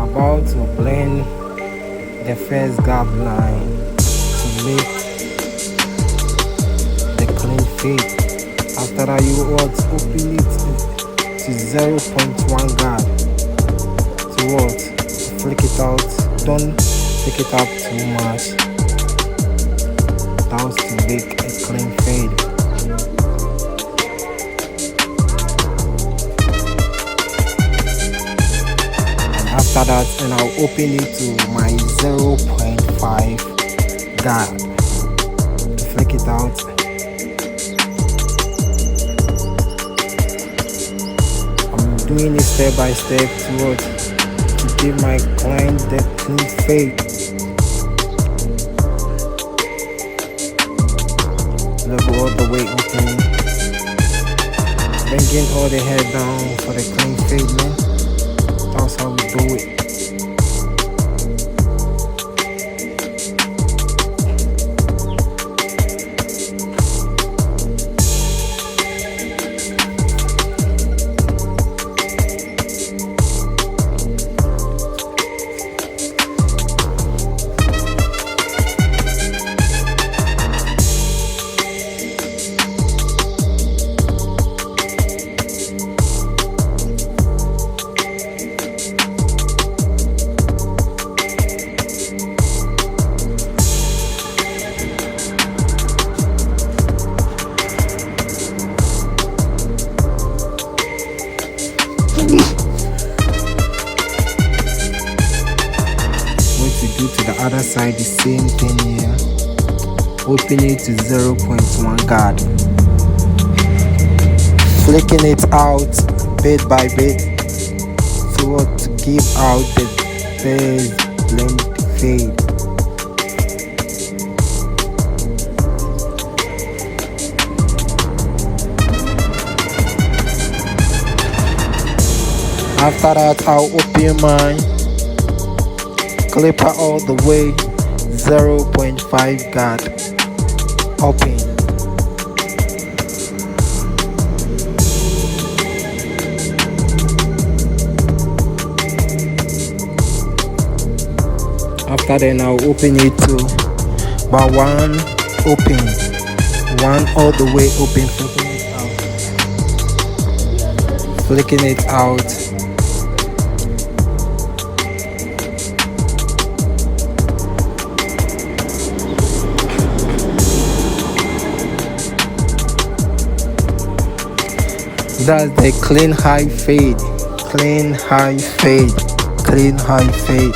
about to blend the first gap line to make the clean fade. After that, you want to open it to 0.1 gap to what? Flick it out. Don't flick it up too much. That was to make a clean fade. After that, and I'll open it to my 0.5 gap. Flick it out. I'm doing it step by step to give my client the clean fade. Level all the way open. Bringing all the hair down for the clean fade, man. That's how we do it. To do to the other side, the same thing here. Open it to 0.1 guard, flicking it out bit by bit to give out the first blend fade. After that, I'll open mine, clipper all the way, 0.5 guard, open. After then, I'll open it to about one open, one all the way open, flicking it out. That's the clean high fade, clean high fade, clean high fade.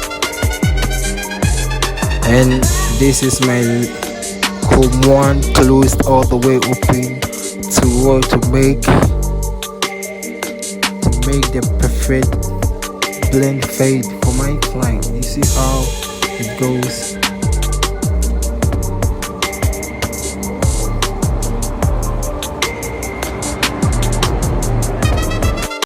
And this is my comb one closed all the way open to make the perfect blend fade for my client. You see how it goes.